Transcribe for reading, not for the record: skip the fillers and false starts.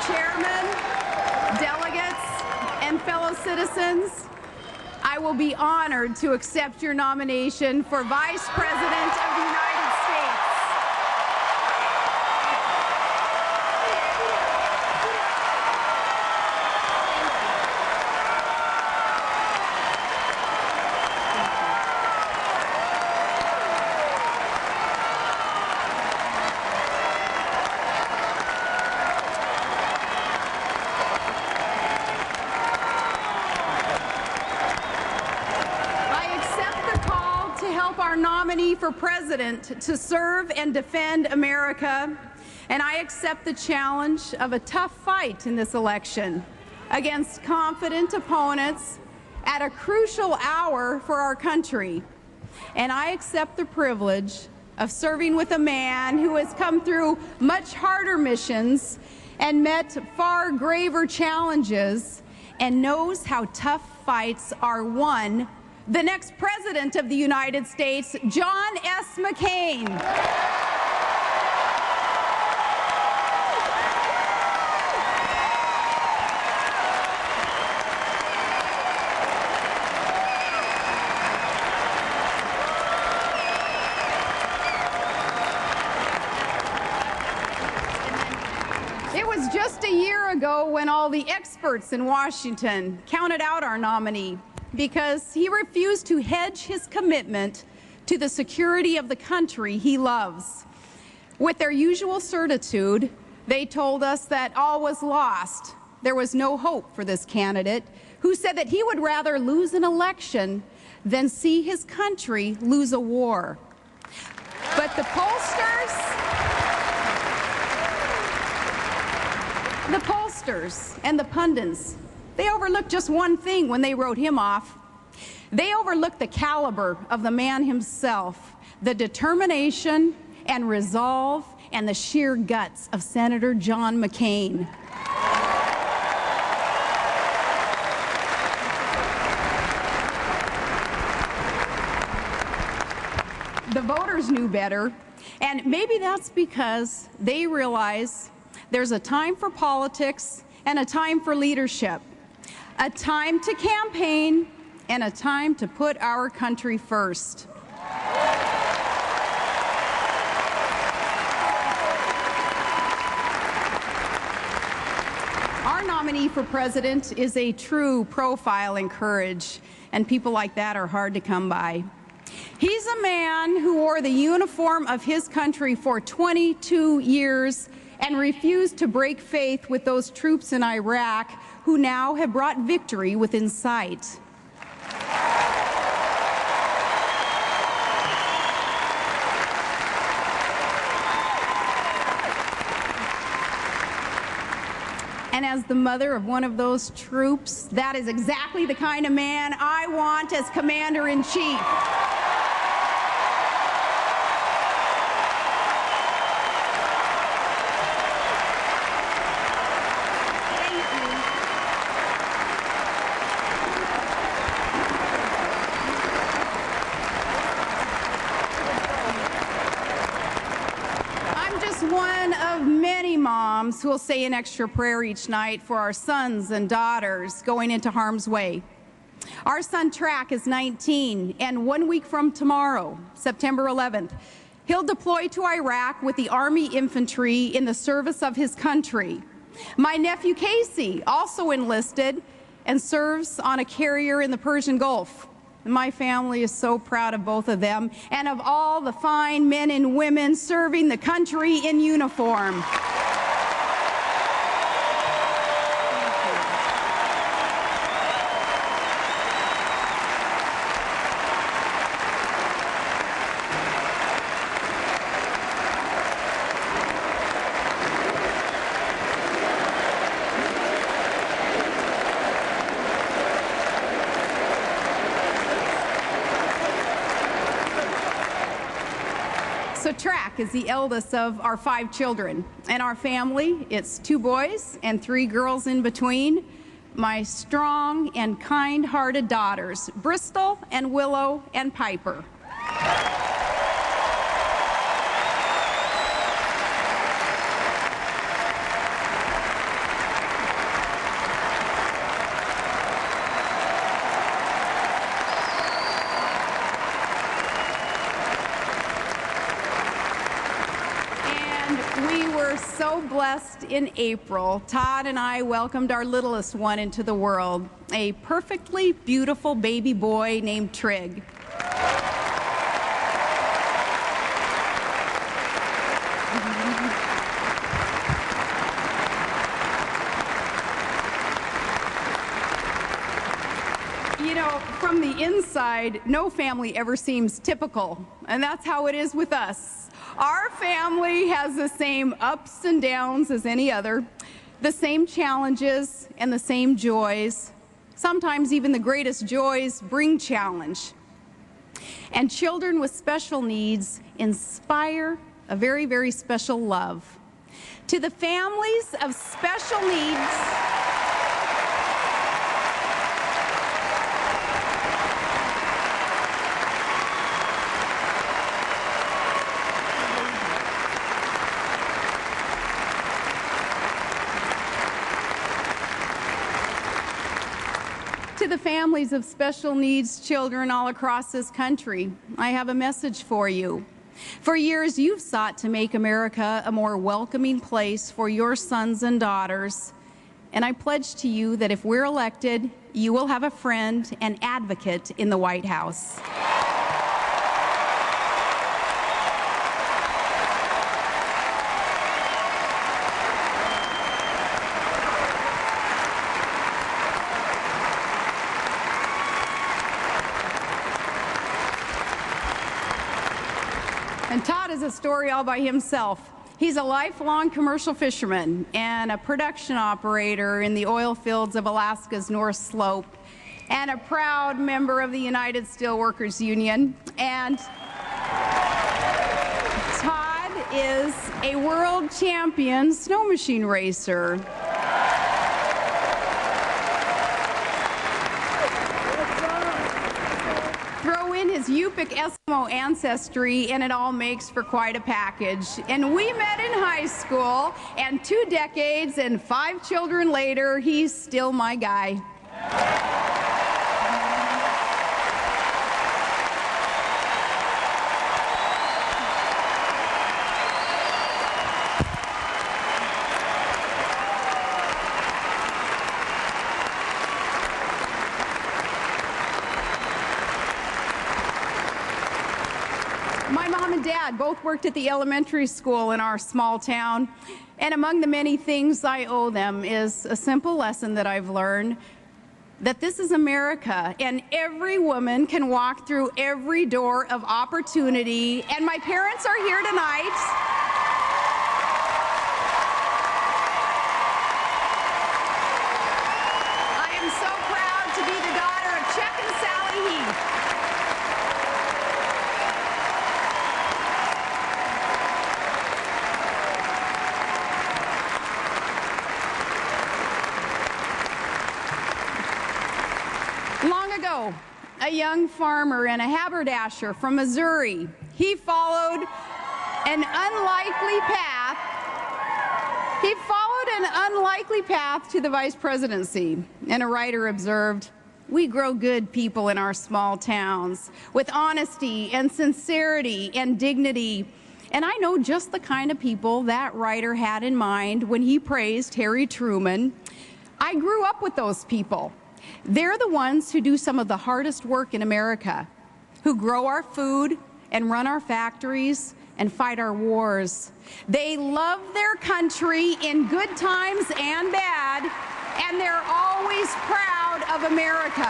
Chairman, delegates, and fellow citizens, I will be honored to accept your nomination for Vice President of the United States. Our nominee for president to serve and defend America, and I accept the challenge of a tough fight in this election against confident opponents at a crucial hour for our country. And I accept the privilege of serving with a man who has come through much harder missions and met far graver challenges and knows how tough fights are won. The next President of the United States, John S. McCain. It was just a year ago when all the experts in Washington counted out our nominee, because he refused to hedge his commitment to the security of the country he loves. With their usual certitude, they told us that all was lost. There was no hope for this candidate, who said that he would rather lose an election than see his country lose a war. But the pollsters and the pundits, they overlooked just one thing when they wrote him off. They overlooked the caliber of the man himself, the determination and resolve and the sheer guts of Senator John McCain. The voters knew better, and maybe that's because they realize there's a time for politics and a time for leadership. A time to campaign and a time to put our country first. Our nominee for president is a true profile in courage, and people like that are hard to come by. He's a man who wore the uniform of his country for 22 years and refused to break faith with those troops in Iraq who now have brought victory within sight. And as the mother of one of those troops, that is exactly the kind of man I want as Commander-in-Chief. One of many moms who will say an extra prayer each night for our sons and daughters going into harm's way. Our son Track is 19, and 1 week from tomorrow, September 11th, he'll deploy to Iraq with the Army infantry in the service of his country. My nephew Casey also enlisted and serves on a carrier in the Persian Gulf. My family is so proud of both of them and of all the fine men and women serving the country in uniform. So Track is the eldest of our 5 children. And our family, it's 2 boys and 3 girls in between. My strong and kind-hearted daughters, Bristol and Willow and Piper. And we were so blessed in April. Todd and I welcomed our littlest one into the world, a perfectly beautiful baby boy named Trig. You know, from the inside, no family ever seems typical, and that's how it is with us. Our family has the same ups and downs as any other, the same challenges and the same joys. Sometimes even the greatest joys bring challenge. And children with special needs inspire a very, very special love. To the families of special needs, children all across this country, I have a message for you. For years, you've sought to make America a more welcoming place for your sons and daughters. And I pledge to you that if we're elected, you will have a friend and advocate in the White House. And Todd is a story all by himself. He's a lifelong commercial fisherman and a production operator in the oil fields of Alaska's North Slope, and a proud member of the United Steelworkers Union. And Todd is a world champion snow machine racer. Throw in his Yupik Eskimo ancestry, and it all makes for quite a package. And we met in high school, and 2 decades and 5 children later, he's still my guy. My mom and dad both worked at the elementary school in our small town, and among the many things I owe them is a simple lesson that I've learned, that this is America, and every woman can walk through every door of opportunity, and my parents are here tonight. I am so proud to be the daughter of Chuck and Sally Heath. Long ago, a young farmer and a haberdasher from Missouri, he followed an unlikely path. He followed an unlikely path to the vice presidency. And a writer observed, "We grow good people in our small towns with honesty and sincerity and dignity." And I know just the kind of people that writer had in mind when he praised Harry Truman. I grew up with those people. They're the ones who do some of the hardest work in America, who grow our food and run our factories and fight our wars. They love their country in good times and bad, and they're always proud of America.